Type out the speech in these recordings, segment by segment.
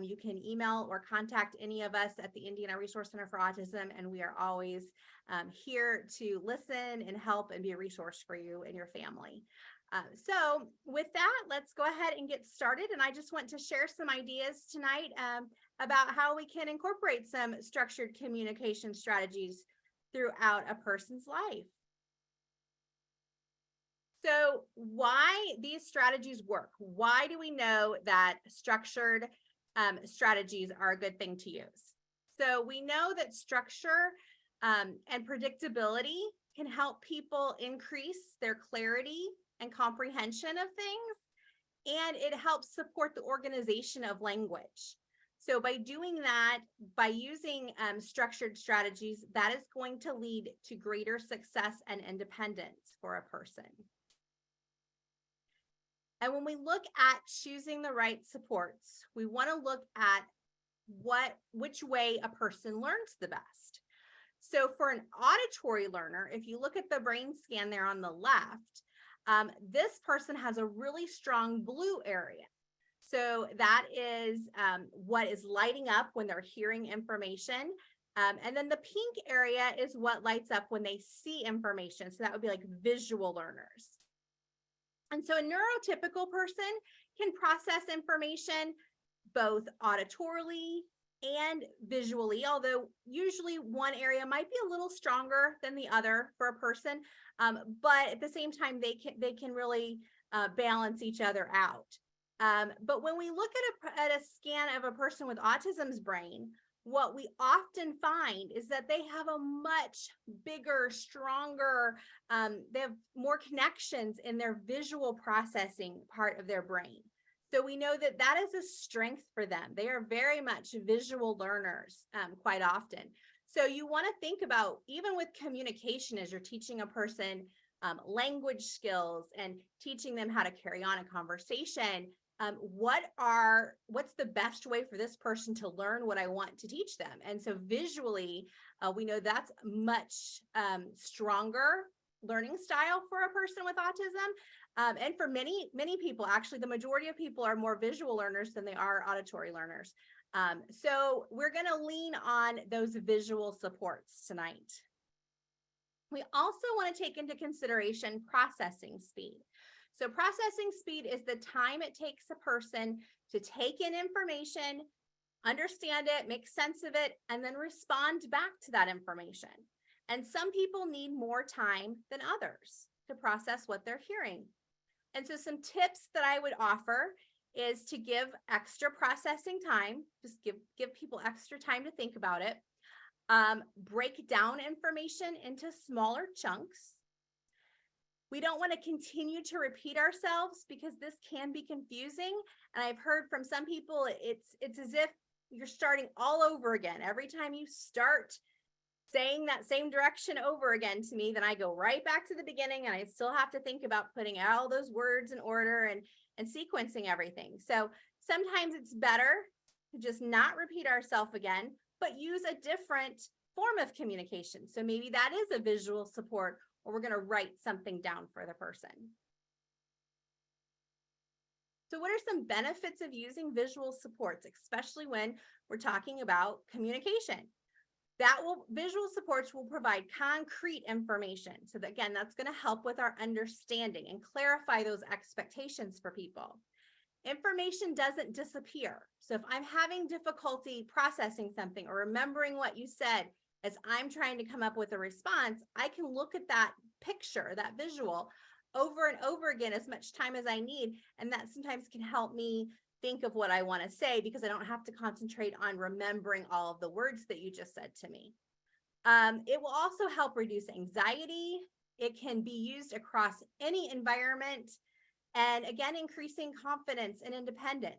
You can email or contact any of us at the Indiana Resource Center for Autism, and we are always here to listen and help and be a resource for you and your family. So with that, let's go ahead and get started. And I just want to share some ideas tonight about how we can incorporate some structured communication strategies throughout a person's life. So why these strategies work? Why do we know that structured strategies are a good thing to use? So we know that structure and predictability can help people increase their clarity and comprehension of things, and it helps support the organization of language. So by doing that, by using structured strategies, that is going to lead to greater success and independence for a person. And when we look at choosing the right supports, we want to look at which way a person learns the best. So for an auditory learner, if you look at the brain scan there on the left, this person has a really strong blue area. So that is what is lighting up when they're hearing information. And then the pink area is what lights up when they see information. So that would be like visual learners. And so a neurotypical person can process information both auditorily and visually, although usually one area might be a little stronger than the other for a person, but at the same time, they can really balance each other out. But when we look at a scan of a person with autism's brain, what we often find is that they have a much bigger, stronger, they have more connections in their visual processing part of their brain. So we know that that is a strength for them. They are very much visual learners quite often. So you want to think about, even with communication, as you're teaching a person language skills and teaching them how to carry on a conversation, what's the best way for this person to learn what I want to teach them? And so visually, we know that's much stronger learning style for a person with autism. And for many people, actually, the majority of people are more visual learners than they are auditory learners. So we're going to lean on those visual supports tonight. We also want to take into consideration processing speed. So processing speed is the time it takes a person to take in information, understand it, make sense of it, and then respond back to that information. And some people need more time than others to process what they're hearing. And so some tips that I would offer is to give extra processing time, just give people extra time to think about it. Break down information into smaller chunks. We don't want to continue to repeat ourselves because this can be confusing. And I've heard from some people, it's as if you're starting all over again. Every time you start saying that same direction over again to me, then I go right back to the beginning and I still have to think about putting all those words in order and sequencing everything. So sometimes it's better to just not repeat ourselves again, but use a different form of communication. So maybe that is a visual support, or we're going to write something down for the person. So what are some benefits of using visual supports, especially when we're talking about communication? Visual supports will provide concrete information. So that, again, that's going to help with our understanding and clarify those expectations for people. Information doesn't disappear. So if I'm having difficulty processing something or remembering what you said as I'm trying to come up with a response, I can look at that picture, that visual, over and over again as much time as I need. And that sometimes can help me think of what I want to say because I don't have to concentrate on remembering all of the words that you just said to me. It will also help reduce anxiety. It can be used across any environment. And again, increasing confidence and independence.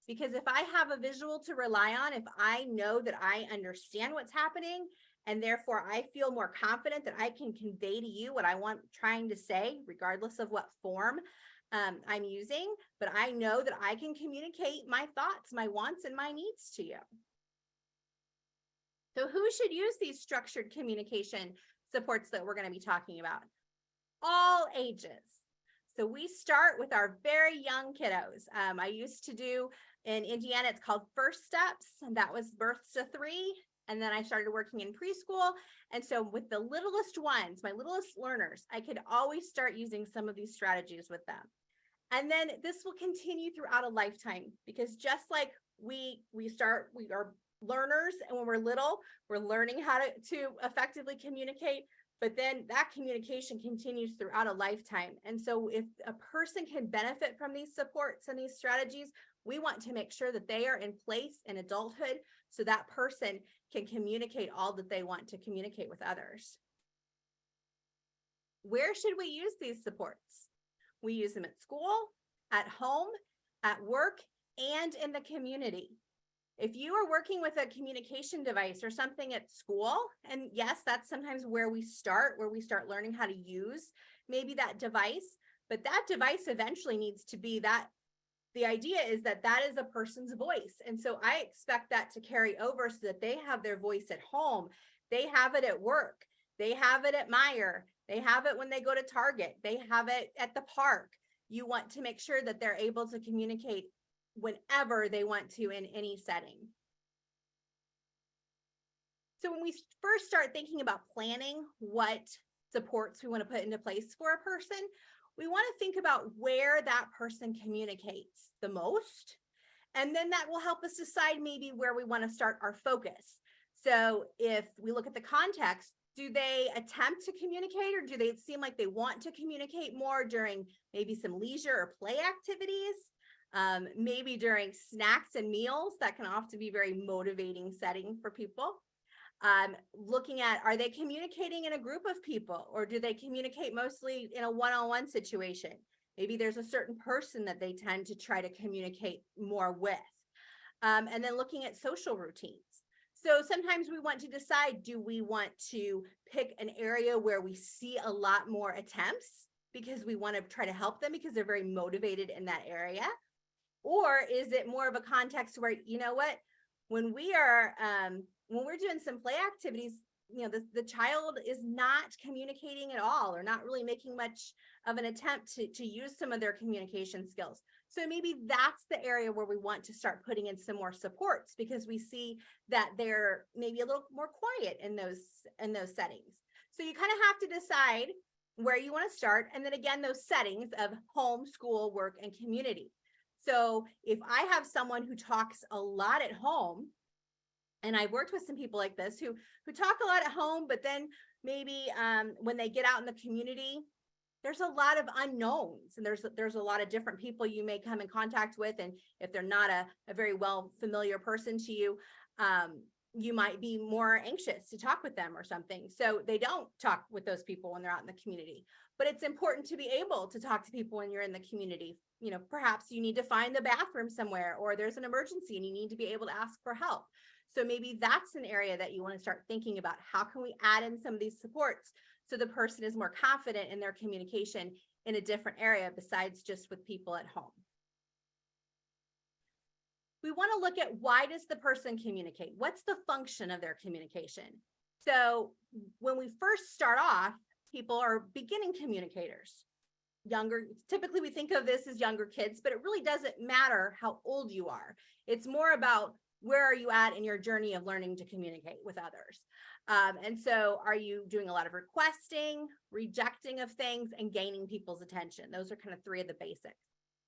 Because if I have a visual to rely on, if I know that I understand what's happening, and therefore I feel more confident that I can convey to you what I want trying to say, regardless of what form I'm using, but I know that I can communicate my thoughts, my wants, and my needs to you. So who should use these structured communication supports that we're going to be talking about? All ages. So we start with our very young kiddos. I used to do In Indiana, it's called First Steps, and that was birth to 3. And then I started working in preschool. And so with the littlest ones, my littlest learners, I could always start using some of these strategies with them. And then this will continue throughout a lifetime, because just like we are learners, and when we're little, we're learning how to effectively communicate, but then that communication continues throughout a lifetime. And so if a person can benefit from these supports and these strategies, we want to make sure that they are in place in adulthood so that person can communicate all that they want to communicate with others. Where should we use these supports? We use them at school, at home, at work, and in the community. If you are working with a communication device or something at school, and yes, that's sometimes where we start learning how to use maybe that device, but that device eventually needs to be that. The idea is that that is a person's voice. And so I expect that to carry over so that they have their voice at home. They have it at work. They have it at Meijer. They have it when they go to Target. They have it at the park. You want to make sure that they're able to communicate whenever they want to in any setting. So when we first start thinking about planning what supports we want to put into place for a person, we want to think about where that person communicates the most. And then that will help us decide maybe where we want to start our focus. So if we look at the context, do they attempt to communicate, or do they seem like they want to communicate more during maybe some leisure or play activities? Maybe during snacks and meals, that can often be very motivating setting for people. Looking at, are they communicating in a group of people, or do they communicate mostly in a one-on-one situation? Maybe there's a certain person that they tend to try to communicate more with. And then looking at social routines. So sometimes we want to decide, do we want to pick an area where we see a lot more attempts because we want to try to help them because they're very motivated in that area? Or is it more of a context where, you know what, when we're doing some play activities, you know, the child is not communicating at all, or not really making much of an attempt to use some of their communication skills. So maybe that's the area where we want to start putting in some more supports, because we see that they're maybe a little more quiet in those settings. So you kind of have to decide where you want to start. And then again, those settings of home, school, work, and community. So if I have someone who talks a lot at home, and I've worked with some people like this who talk a lot at home, but then maybe when they get out in the community, there's a lot of unknowns, and there's a lot of different people you may come in contact with. And if they're not a very well familiar person to you, you might be more anxious to talk with them or something. So they don't talk with those people when they're out in the community. But it's important to be able to talk to people when you're in the community. You know, perhaps you need to find the bathroom somewhere, or there's an emergency and you need to be able to ask for help. So maybe that's an area that you want to start thinking about. How can we add in some of these supports so the person is more confident in their communication in a different area besides just with people at home? We want to look at, why does the person communicate? What's the function of their communication? So when we first start off, people are beginning communicators. Younger, typically we think of this as younger kids, but it really doesn't matter how old you are. It's more about, where are you at in your journey of learning to communicate with others? And so are you doing a lot of requesting, rejecting of things, and gaining people's attention? Those are kind of 3 of the basics.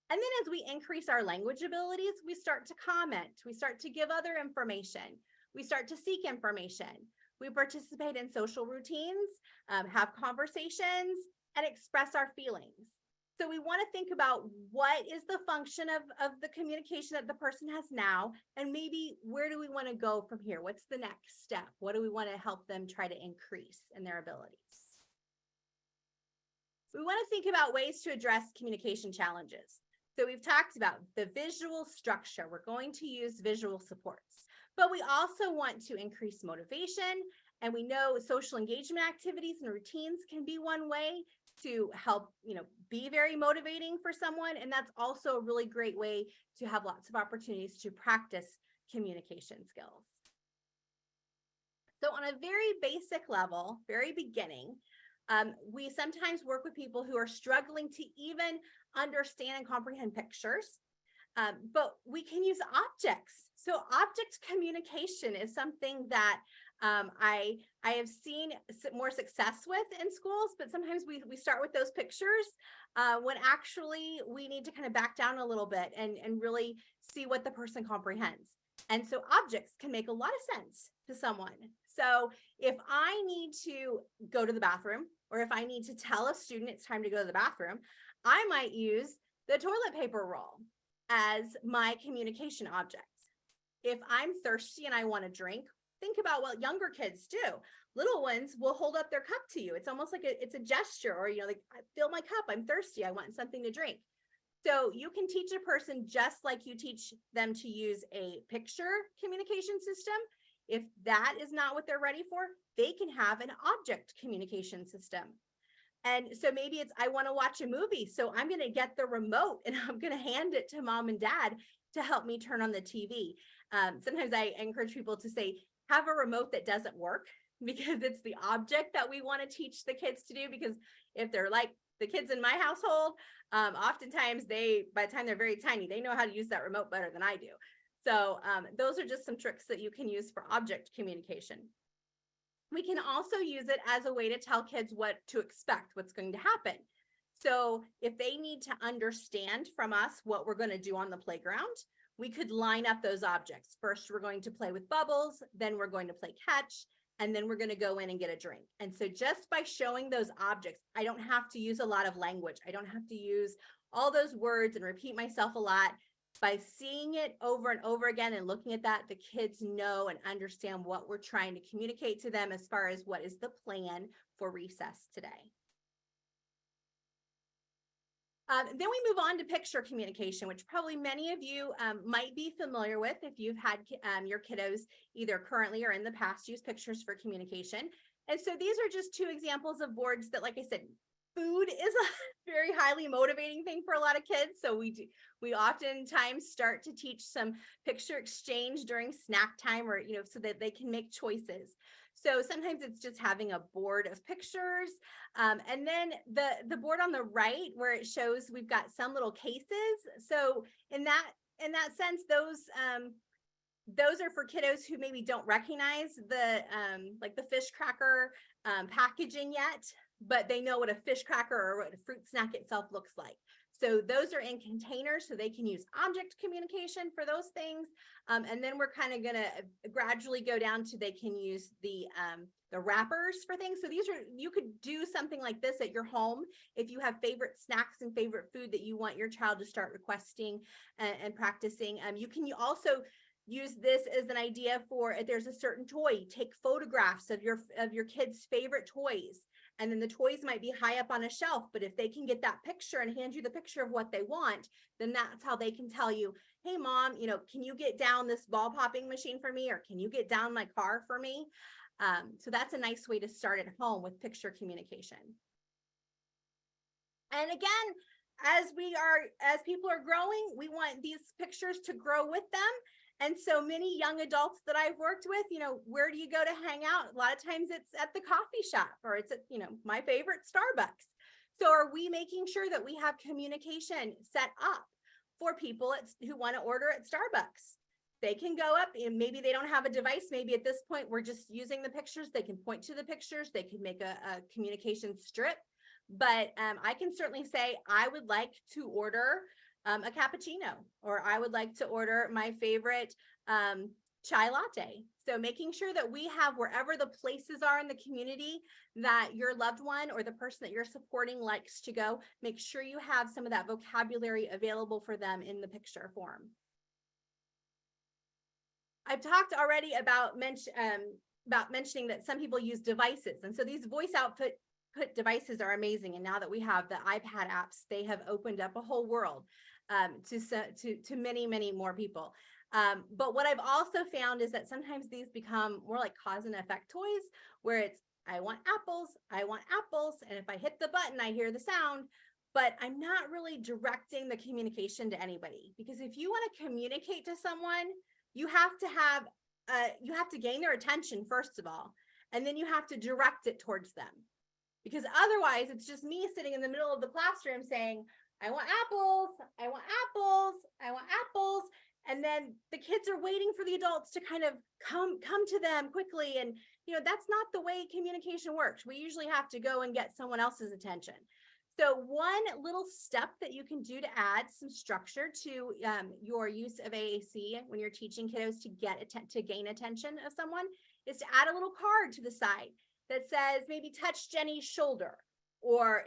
And then as we increase our language abilities, we start to comment, we start to give other information, we start to seek information, we participate in social routines, have conversations, and express our feelings. So we want to think about, what is the function of the communication that the person has now, and maybe where do we want to go from here? What's the next step? What do we want to help them try to increase in their abilities? We want to think about ways to address communication challenges. So we've talked about the visual structure. We're going to use visual supports, but we also want to increase motivation. And we know social engagement activities and routines can be one way to help, be very motivating for someone. And that's also a really great way to have lots of opportunities to practice communication skills. So on a very basic level, very beginning, we sometimes work with people who are struggling to even understand and comprehend pictures. But we can use objects. So object communication is something that I have seen more success with in schools, but sometimes we start with those pictures when actually we need to kind of back down a little bit and really see what the person comprehends. And so objects can make a lot of sense to someone. So if I need to go to the bathroom, or if I need to tell a student it's time to go to the bathroom, I might use the toilet paper roll as my communication object. If I'm thirsty and I want a drink, think about what younger kids do. Little ones will hold up their cup to you. It's almost like it's a gesture, or, like, fill my cup, I'm thirsty, I want something to drink. So you can teach a person just like you teach them to use a picture communication system. If that is not what they're ready for, they can have an object communication system. And so maybe it's, I want to watch a movie, so I'm going to get the remote and I'm going to hand it to mom and dad to help me turn on the TV. Sometimes I encourage people to say, have a remote that doesn't work, because it's the object that we want to teach the kids to do. Because if they're like the kids in my household, oftentimes by the time they're very tiny, they know how to use that remote better than I do. So those are just some tricks that you can use for object communication. We can also use it as a way to tell kids what to expect, what's going to happen. So if they need to understand from us what we're going to do on the playground, we could line up those objects. First, we're going to play with bubbles, then we're going to play catch, and then we're going to go in and get a drink. And so just by showing those objects, I don't have to use a lot of language. I don't have to use all those words and repeat myself a lot. By seeing it over and over again and looking at that, the kids know and understand what we're trying to communicate to them as far as what is the plan for recess today. Then we move on to picture communication, which probably many of you might be familiar with if you've had your kiddos either currently or in the past use pictures for communication. And so these are just two examples of boards that, like I said, food is a very highly motivating thing for a lot of kids. So we oftentimes start to teach some picture exchange during snack time, or, so that they can make choices. So sometimes it's just having a board of pictures. And then the board on the right, where it shows we've got some little cases. So in that sense, those are for kiddos who maybe don't recognize the like the fish cracker packaging yet, but they know what a fish cracker or what a fruit snack itself looks like. So those are in containers, so they can use object communication for those things. And then we're kind of going to gradually go down to they can use the wrappers for things. So you could do something like this at your home if you have favorite snacks and favorite food that you want your child to start requesting and practicing. You can also use this as an idea for if there's a certain toy, take photographs of your kids' favorite toys. And then the toys might be high up on a shelf, but if they can get that picture and hand you the picture of what they want, then that's how they can tell you, hey mom, can you get down this ball popping machine for me? Or can you get down my car for me? So that's a nice way to start at home with picture communication. And again, as people are growing, we want these pictures to grow with them. And so many young adults that I've worked with, where do you go to hang out? A lot of times it's at the coffee shop, or it's at, my favorite Starbucks. So are we making sure that we have communication set up for people who want to order at Starbucks? They can go up and maybe they don't have a device. Maybe at this point, we're just using the pictures. They can point to the pictures. They can make a communication strip. But I can certainly say, I would like to order a cappuccino, or I would like to order my favorite chai latte. So making sure that we have, wherever the places are in the community that your loved one or the person that you're supporting likes to go, make sure you have some of that vocabulary available for them in the picture form. I've talked already about mentioning that some people use devices. And so these voice output devices are amazing. And now that we have the iPad apps, they have opened up a whole world to many, many more people. But what I've also found is that sometimes these become more like cause and effect toys, where it's, I want apples, and if I hit the button, I hear the sound, but I'm not really directing the communication to anybody. Because if you want to communicate to someone, you have to gain their attention, first of all, and then you have to direct it towards them. Because otherwise, it's just me sitting in the middle of the classroom saying, I want apples, I want apples, I want apples. And then the kids are waiting for the adults to kind of come to them quickly. And, that's not the way communication works. We usually have to go and get someone else's attention. So one little step that you can do to add some structure to your use of AAC when you're teaching kiddos to gain attention of someone is to add a little card to the side that says maybe touch Jenny's shoulder, or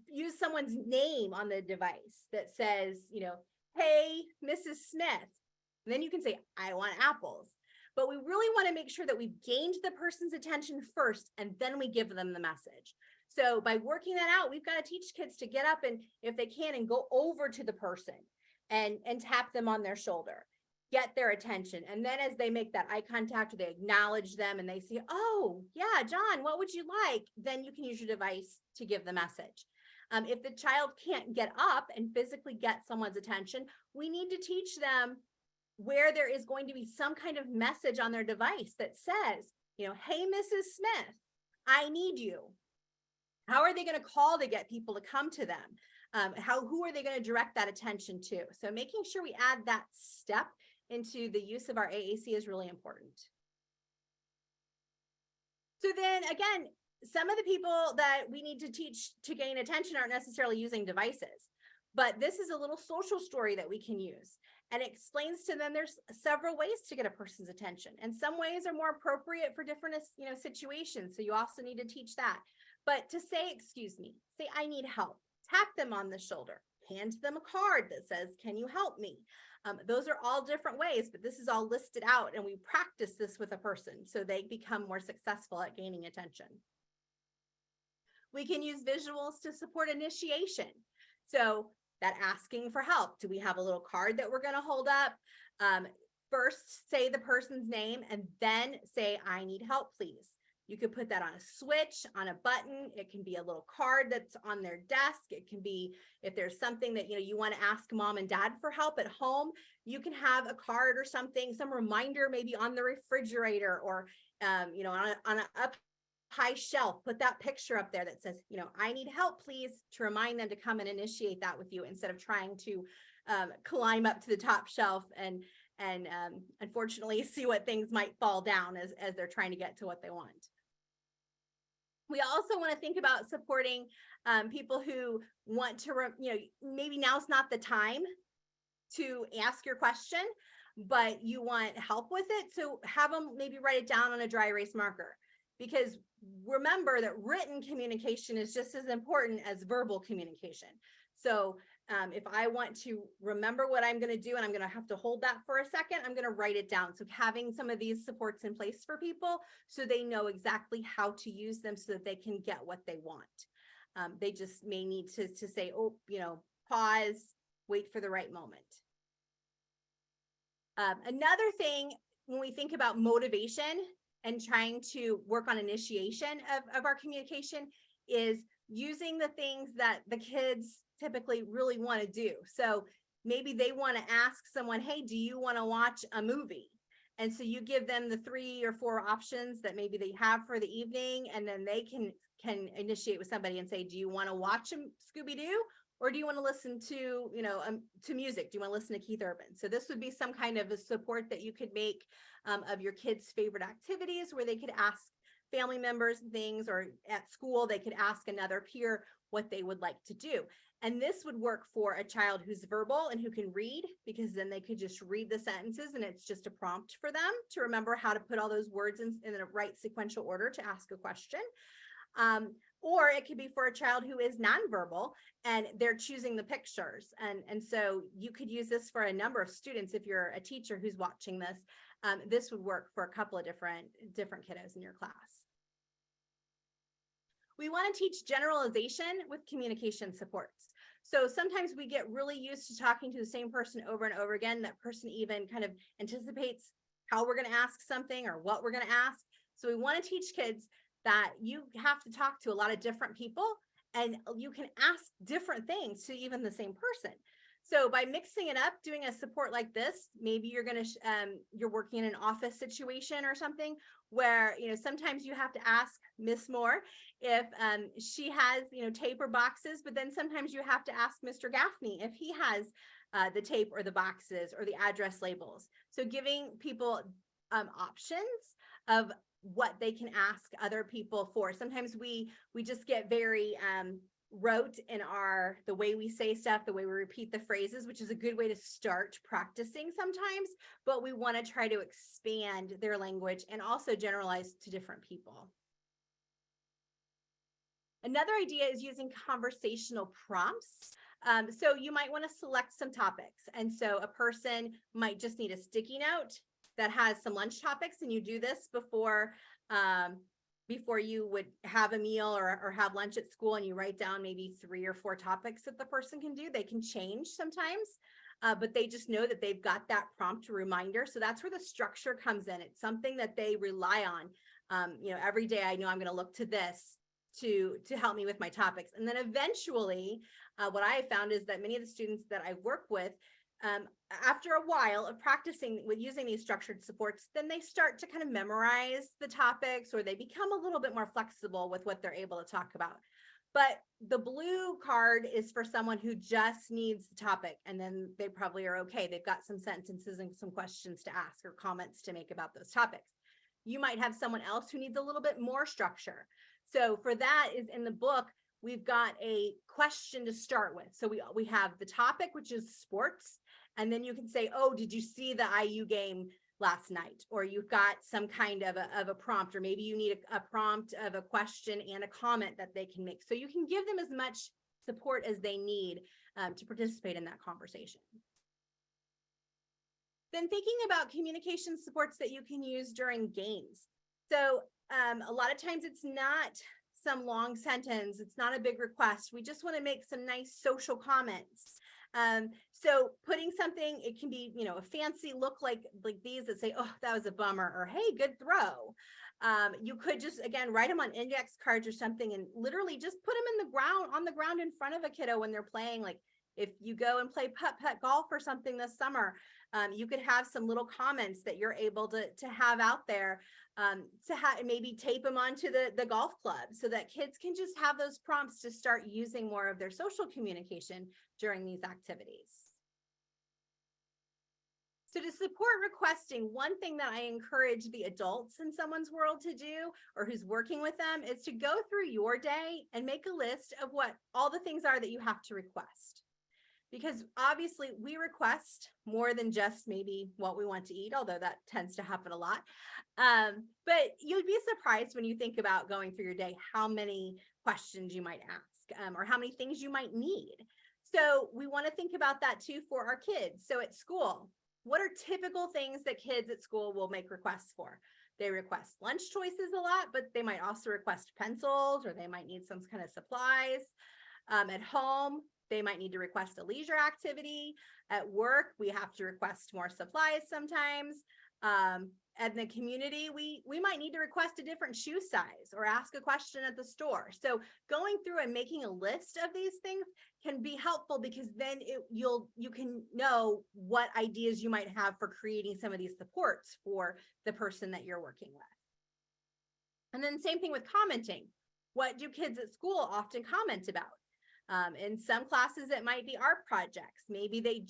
use someone's name on the device that says, hey, Mrs. Smith. And then you can say, I want apples. But we really want to make sure that we've gained the person's attention first, and then we give them the message. So by working that out, we've got to teach kids to get up and, if they can, and go over to the person and tap them on their shoulder, get their attention. And then as they make that eye contact, or they acknowledge them and they say, oh, yeah, John, what would you like? Then you can use your device to give the message. If the child can't get up and physically get someone's attention, we need to teach them where there is going to be some kind of message on their device that says, hey, Mrs. Smith, I need you. How are they going to call to get people to come to them? Who are they going to direct that attention to? So making sure we add that step into the use of our AAC is really important. So then again, some of the people that we need to teach to gain attention aren't necessarily using devices, but this is a little social story that we can use, and it explains to them there's several ways to get a person's attention, and some ways are more appropriate for different situations. So you also need to teach that. But to say, excuse me, say, I need help, tap them on the shoulder, hand them a card that says, can you help me? Those are all different ways, but this is all listed out, and we practice this with a person so they become more successful at gaining attention. We can use visuals to support initiation. So that asking for help. Do we have a little card that we're going to hold up? First, say the person's name, and then say, I need help, please. You could put that on a switch, on a button. It can be a little card that's on their desk. It can be, if there's something that you want to ask mom and dad for help at home, you can have a card or something, some reminder maybe on the refrigerator, or on an up high shelf. Put that picture up there that says, I need help, please, to remind them to come and initiate that with you, instead of trying to climb up to the top shelf and unfortunately see what things might fall down as they're trying to get to what they want. We also want to think about supporting people who want to, maybe now's not the time to ask your question, but you want help with it. So have them maybe write it down on a dry erase marker, because remember that written communication is just as important as verbal communication. So if I want to remember what I'm going to do and I'm going to have to hold that for a second, I'm going to write it down. So having some of these supports in place for people so they know exactly how to use them so that they can get what they want. They just may need to say, oh, pause, wait for the right moment. Another thing, when we think about motivation and trying to work on initiation of our communication, is using the things that the kids typically really want to do. So maybe they want to ask someone, hey, do you want to watch a movie? And so you give them the 3 or 4 options that maybe they have for the evening, and then they can initiate with somebody and say, do you want to watch Scooby-Doo, or do you want to listen to, to music? Do you want to listen to Keith Urban? So this would be some kind of a support that you could make of your kids' favorite activities, where they could ask family members things, or at school, they could ask another peer what they would like to do. And this would work for a child who's verbal and who can read, because then they could just read the sentences and it's just a prompt for them to remember how to put all those words in the right sequential order to ask a question. Or it could be for a child who is nonverbal and they're choosing the pictures. And so you could use this for a number of students. If you're a teacher who's watching this, this would work for a couple of different kiddos in your class. We want to teach generalization with communication supports. So sometimes we get really used to talking to the same person over and over again. That person even kind of anticipates how we're going to ask something or what we're going to ask. So we want to teach kids that you have to talk to a lot of different people, and you can ask different things to even the same person. So by mixing it up, doing a support like this, maybe you're going to, you're working in an office situation or something where, sometimes you have to ask Miss Moore if she has, tape or boxes, but then sometimes you have to ask Mr. Gaffney if he has the tape or the boxes or the address labels. So giving people options of what they can ask other people for. Sometimes we just get very rote in the way we say stuff, the way we repeat the phrases, which is a good way to start practicing sometimes, but we want to try to expand their language and also generalize to different people. Another idea is using conversational prompts. So you might want to select some topics. And so a person might just need a sticky note that has some lunch topics, and you do this before you would have a meal or have lunch at school, and you write down maybe 3 or 4 topics that the person can do. They can change sometimes, but they just know that they've got that prompt reminder. So that's where the structure comes in. It's something that they rely on. Every day I know I'm going to look to this to help me with my topics. And then eventually, what I have found is that many of the students that I work with, after a while of practicing with using these structured supports, then they start to kind of memorize the topics, or they become a little bit more flexible with what they're able to talk about. But the blue card is for someone who just needs the topic, and then they probably are okay. They've got some sentences and some questions to ask or comments to make about those topics. You might have someone else who needs a little bit more structure. So for that is in the book, we've got a question to start with. So we have the topic, which is sports. And then you can say, oh, did you see the IU game last night? Or you've got some kind of a prompt, or maybe you need a prompt of a question and a comment that they can make. So you can give them as much support as they need to participate in that conversation. Then thinking about communication supports that you can use during games. So a lot of times it's not some long sentence. It's not a big request. We just want to make some nice social comments. So putting something, it can be, a fancy look like these that say, oh, that was a bummer, or hey, good throw. You could just, again, write them on index cards or something, and literally just put them on the ground in front of a kiddo when they're playing. Like if you go and play putt-putt golf or something this summer, you could have some little comments that you're able to have out there, maybe tape them onto the golf club so that kids can just have those prompts to start using more of their social communication during these activities. So to support requesting, one thing that I encourage the adults in someone's world to do, or who's working with them, is to go through your day and make a list of what all the things are that you have to request. Because obviously we request more than just maybe what we want to eat, although that tends to happen a lot. But you'd be surprised when you think about going through your day, how many questions you might ask, or how many things you might need. So we want to think about that too for our kids. So at school, what are typical things that kids at school will make requests for? They request lunch choices a lot, but they might also request pencils, or they might need some kind of supplies. At home, they might need to request a leisure activity. At work, we have to request more supplies sometimes. In the community, we might need to request a different shoe size or ask a question at the store. So going through and making a list of these things can be helpful, because then you can know what ideas you might have for creating some of these supports for the person that you're working with. And then same thing with commenting. What do kids at school often comment about? In some classes, it might be art projects. Maybe they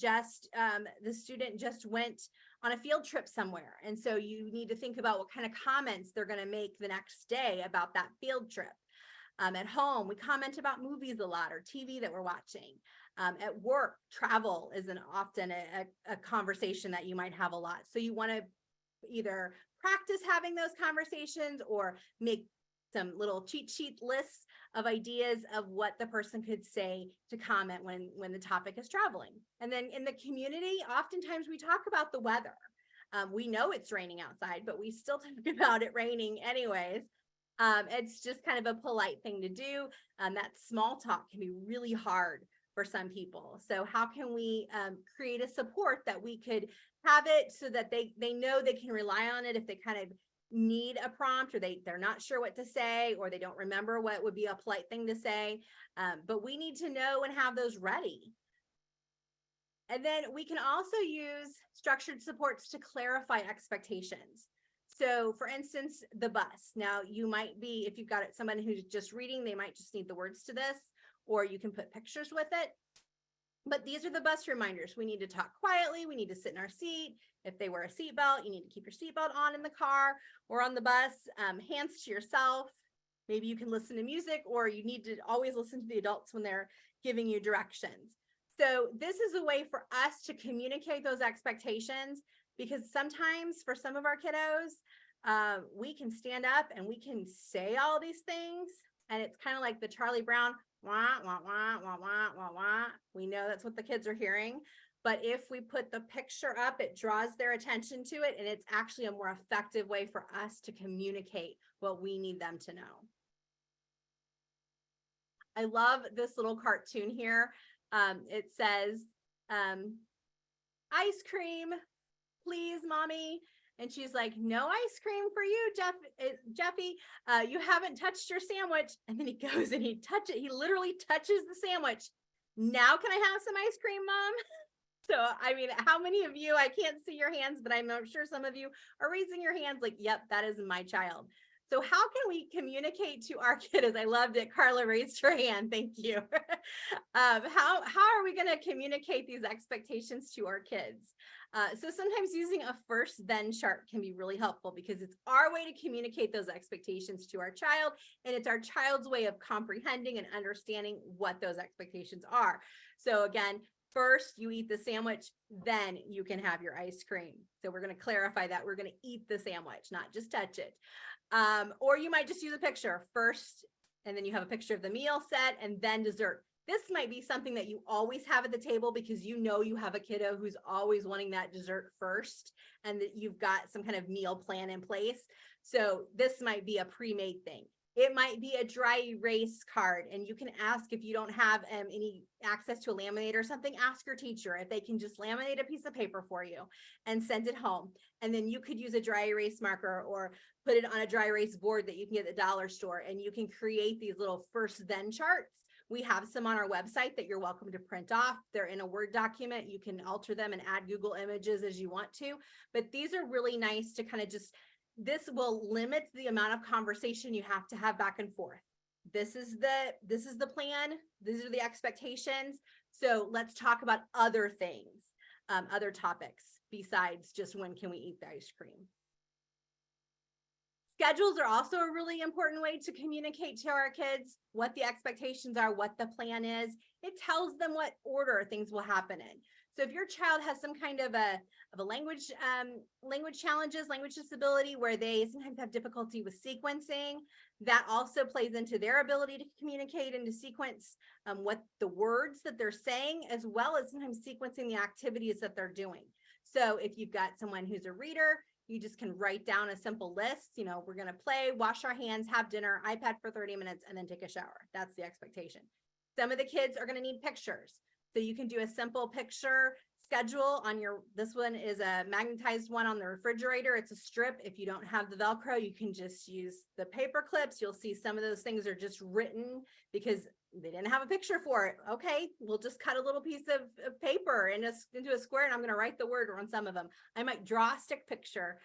the student just went on a field trip somewhere. And so you need to think about what kind of comments they're going to make the next day about that field trip. At home, we comment about movies a lot, or TV that we're watching. At work, travel is often a conversation that you might have a lot. So you want to either practice having those conversations or make some little cheat sheet lists of ideas of what the person could say to comment when the topic is traveling. And then in the community, oftentimes we talk about the weather. We know it's raining outside, but we still talk about it raining anyways. It's just kind of a polite thing to do. That small talk can be really hard for some people. So how can we create a support that we could have it so that they know they can rely on it if they kind of need a prompt, or they're not sure what to say, or they don't remember what would be a polite thing to say. But we need to know and have those ready. And then we can also use structured supports to clarify expectations. So for instance, the bus. Now you might be, if you've got someone who's just reading, they might just need the words to this, or you can put pictures with it. But these are the bus reminders. We need to talk quietly. We need to sit in our seat. If they wear a seatbelt, you need to keep your seatbelt on in the car or on the bus. Hands to yourself. Maybe you can listen to music, or you need to always listen to the adults when they're giving you directions. So this is a way for us to communicate those expectations, because sometimes for some of our kiddos, we can stand up and we can say all these things, and it's kind of like the Charlie Brown, wah, wah, wah, wah, wah, wah, wah. We know that's what the kids are hearing. But if we put the picture up, it draws their attention to it, and it's actually a more effective way for us to communicate what we need them to know. I love this little cartoon here. It says, ice cream, please, mommy. And she's like, no ice cream for you, Jeffy. You haven't touched your sandwich. And then he goes and he literally touches the sandwich. Now can I have some ice cream, Mom? So, I mean, how many of you, I can't see your hands, but I'm sure some of you are raising your hands like, yep, that is my child. So how can we communicate to our kiddos? I loved it. Carla raised her hand. Thank you. How are we going to communicate these expectations to our kids? So sometimes using a first then chart can be really helpful, because it's our way to communicate those expectations to our child, and it's our child's way of comprehending and understanding what those expectations are. So again, first you eat the sandwich, then you can have your ice cream. So we're going to clarify that we're going to eat the sandwich, not just touch it. Or you might just use a picture first, and then you have a picture of the meal set and then dessert. This might be something that you always have at the table, because you know you have a kiddo who's always wanting that dessert first, and that you've got some kind of meal plan in place. So this might be a pre-made thing. It might be a dry erase card, and you can ask, if you don't have any access to a laminator or something, ask your teacher if they can just laminate a piece of paper for you and send it home. And then you could use a dry erase marker or put it on a dry erase board that you can get at the dollar store, and you can create these little first then charts. We have some on our website that you're welcome to print off. They're in a Word document. You can alter them and add Google images as you want to, but these are really nice to kind of just, this will limit the amount of conversation you have to have back and forth. This is the plan. These are the expectations. So let's talk about other things, other topics besides just when can we eat the ice cream. Schedules are also a really important way to communicate to our kids what the expectations are, what the plan is. It tells them what order things will happen in. So if your child has some kind of a language challenges, language disability, where they sometimes have difficulty with sequencing, that also plays into their ability to communicate and to sequence what the words that they're saying, as well as sometimes sequencing the activities that they're doing. So if you've got someone who's a reader, you just can write down a simple list. You know, we're going to play, wash our hands, have dinner, iPad for 30 minutes, and then take a shower. That's the expectation. Some of the kids are going to need pictures. So you can do a simple picture schedule on your, this one is a magnetized one on the refrigerator. It's a strip. If you don't have the Velcro, you can just use the paper clips. You'll see some of those things are just written because they didn't have a picture for it. Okay, we'll just cut a little piece of paper into a square, and I'm going to write the word on some of them. I might draw a stick picture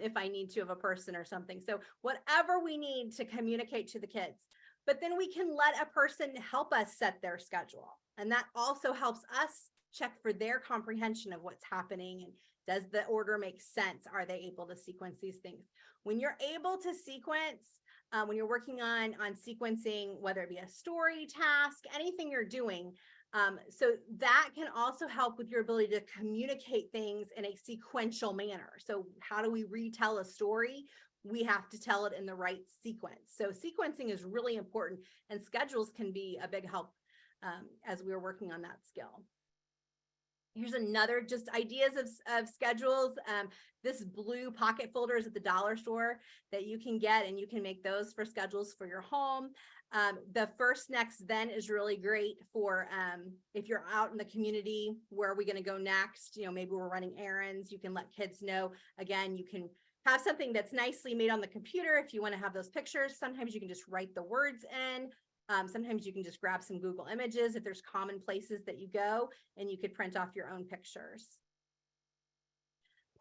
if I need to, of a person or something. So whatever we need to communicate to the kids. But then we can let a person help us set their schedule. And that also helps us check for their comprehension of what's happening, and does the order make sense? Are they able to sequence these things? When you're able to sequence, when you're working on sequencing, whether it be a story task, anything you're doing, so that can also help with your ability to communicate things in a sequential manner. So how do we retell a story? We have to tell it in the right sequence. So sequencing is really important, and schedules can be a big help as we're working on that skill. Here's another just ideas of schedules. This blue pocket folder is at the dollar store that you can get, and you can make those for schedules for your home. The first next then is really great for if you're out in the community, where are we going to go next? You know, maybe we're running errands. You can let kids know. Again, you can have something that's nicely made on the computer if you want to have those pictures. Sometimes you can just write the words in. Sometimes you can just grab some Google Images if there's common places that you go, and you could print off your own pictures.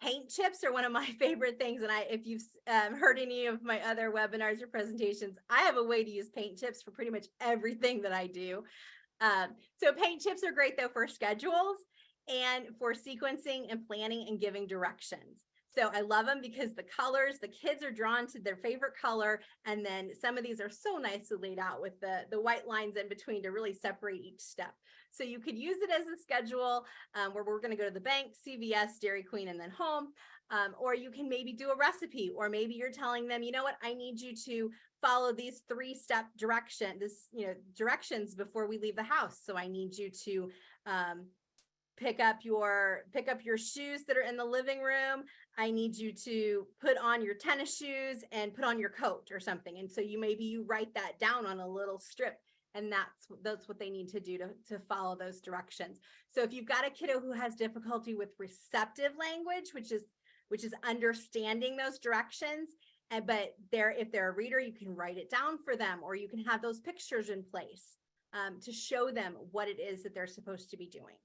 Paint chips are one of my favorite things. And if you've heard any of my other webinars or presentations, I have a way to use paint chips for pretty much everything that I do. So paint chips are great though for schedules and for sequencing and planning and giving directions. So I love them because the colors, the kids are drawn to their favorite color. And then some of these are so nicely laid out with the white lines in between to really separate each step. So you could use it as a schedule where we're going to go to the bank, CVS, Dairy Queen, and then home. Or you can maybe do a recipe, or maybe you're telling them, you know what, I need you to follow these 3-step directions before we leave the house. So I need you to pick up your shoes that are in the living room. I need you to put on your tennis shoes and put on your coat or something. And so you write that down on a little strip, and that's what they need to do to follow those directions. So if you've got a kiddo who has difficulty with receptive language, which is understanding those directions, but if they're a reader, you can write it down for them, or you can have those pictures in place to show them what it is that they're supposed to be doing.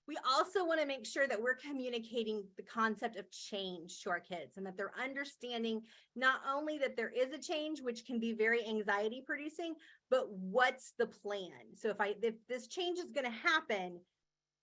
We also want to make sure that we're communicating the concept of change to our kids, and that they're understanding not only that there is a change, which can be very anxiety producing, but what's the plan? So if this change is going to happen,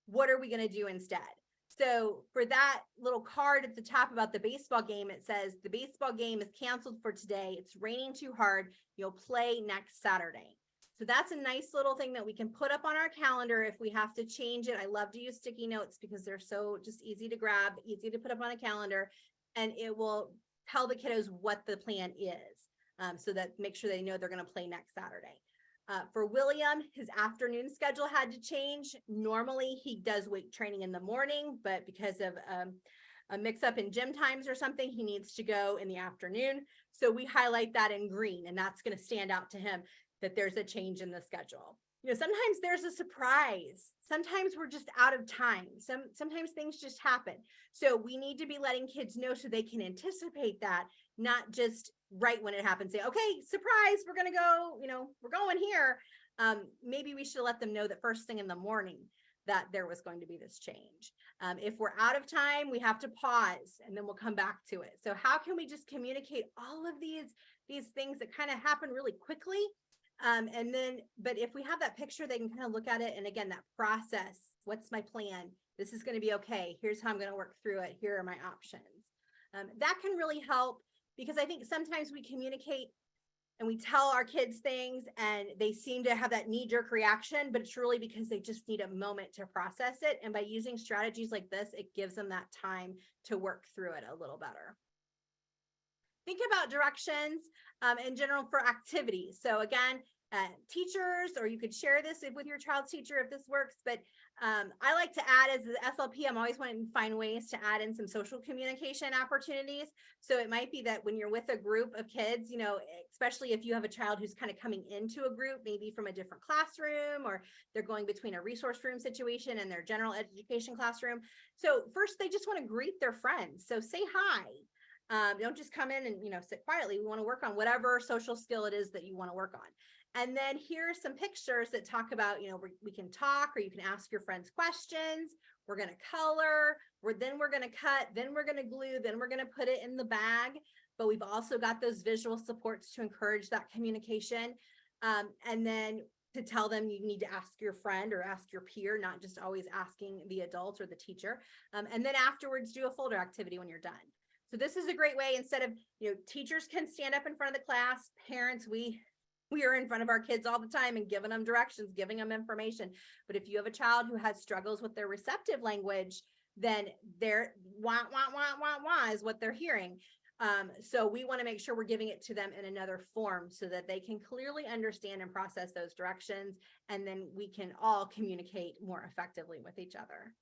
what are we going to do instead? So for that little card at the top about the baseball game, it says the baseball game is canceled for today. It's raining too hard. You'll play next Saturday. So that's a nice little thing that we can put up on our calendar if we have to change it. I love to use sticky notes because they're so just easy to grab, easy to put up on a calendar, and it will tell the kiddos what the plan is, so that make sure they know they're going to play next Saturday. For William, his afternoon schedule had to change. Normally he does weight training in the morning, but because of a mix up in gym times or something, he needs to go in the afternoon. So we highlight that in green, and that's going to stand out to him that there's a change in the schedule. Sometimes there's a surprise. Sometimes we're just out of time. Sometimes things just happen. So we need to be letting kids know so they can anticipate that, not just right when it happens, say, okay, surprise, we're going to go, we're going here. Maybe we should let them know that first thing in the morning that there was going to be this change. If we're out of time, we have to pause and then we'll come back to it. So how can we just communicate all of these things that kind of happen really quickly? But if we have that picture, they can kind of look at it. And again, that process, what's my plan? This is going to be okay. Here's how I'm going to work through it. Here are my options. That can really help, because I think sometimes we communicate and we tell our kids things and they seem to have that knee-jerk reaction, but it's really because they just need a moment to process it. And by using strategies like this, it gives them that time to work through it a little better. Think about directions in general for activities. So again, teachers, or you could share this with your child's teacher if this works, but I like to add, as the SLP, I'm always wanting to find ways to add in some social communication opportunities. So it might be that when you're with a group of kids, especially if you have a child who's kind of coming into a group, maybe from a different classroom, or they're going between a resource room situation and their general education classroom. So first, they just want to greet their friends. So say hi. Don't just come in and, sit quietly. We want to work on whatever social skill it is that you want to work on. And then here are some pictures that talk about, we can talk, or you can ask your friends questions. We're going to color, then we're going to cut, then we're going to glue, then we're going to put it in the bag. But we've also got those visual supports to encourage that communication. And then to tell them you need to ask your friend or ask your peer, not just always asking the adult or the teacher. And then afterwards, do a folder activity when you're done. So this is a great way. Instead of, teachers can stand up in front of the class, parents, we are in front of our kids all the time and giving them directions, giving them information. But if you have a child who has struggles with their receptive language, then their wah, wah, wah, wah, wah is what they're hearing. So we want to make sure we're giving it to them in another form so that they can clearly understand and process those directions. And then we can all communicate more effectively with each other.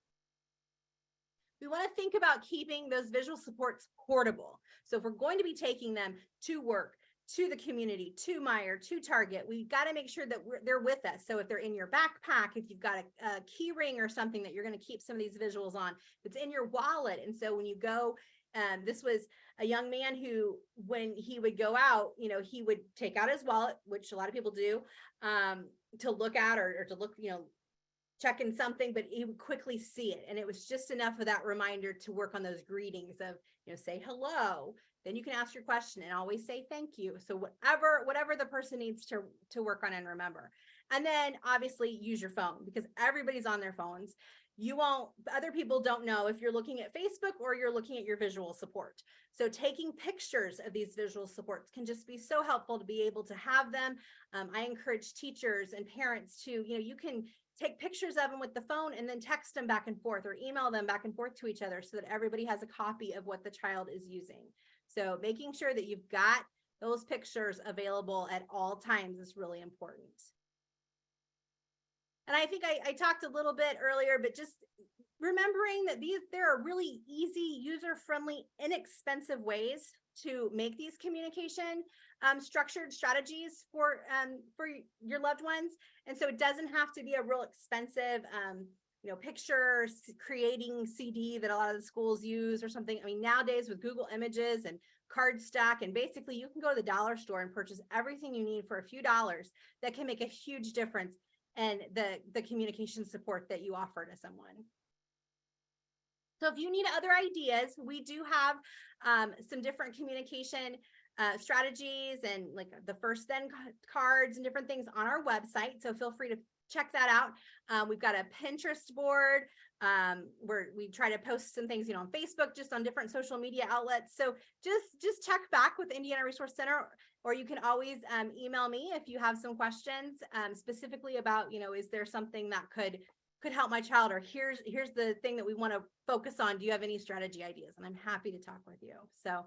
We want to think about keeping those visual supports portable. So if we're going to be taking them to work, to the community, to Meyer, to Target, we've got to make sure that they're with us. So if they're in your backpack, if you've got a key ring or something that you're going to keep some of these visuals on, it's in your wallet. And so when you go This was a young man who, when he would go out, he would take out his wallet, which a lot of people do, to look at or to look, checking something, but he would quickly see it. And it was just enough of that reminder to work on those greetings of, say hello, then you can ask your question and always say thank you. So whatever the person needs to work on and remember. And then obviously use your phone, because everybody's on their phones. Other people don't know if you're looking at Facebook or you're looking at your visual support. So taking pictures of these visual supports can just be so helpful to be able to have them. I encourage teachers and parents to, you can take pictures of them with the phone and then text them back and forth or email them back and forth to each other so that everybody has a copy of what the child is using. So making sure that you've got those pictures available at all times is really important. And I think I talked a little bit earlier, but just remembering that there are really easy, user-friendly, inexpensive ways to make these communication structured strategies for your loved ones. And so it doesn't have to be a real expensive picture creating CD that a lot of the schools use or something. I mean, nowadays with Google Images and Cardstack, and basically you can go to the dollar store and purchase everything you need for a few dollars that can make a huge difference in the communication support that you offer to someone. So if you need other ideas, we do have some different communication strategies and like the first then cards and different things on our website. So feel free to check that out. We've got a Pinterest board where we try to post some things, on Facebook, just on different social media outlets. So just check back with Indiana Resource Center, or you can always email me if you have some questions specifically about, is there something that could help my child, or here's the thing that we want to focus on. Do you have any strategy ideas? And I'm happy to talk with you. So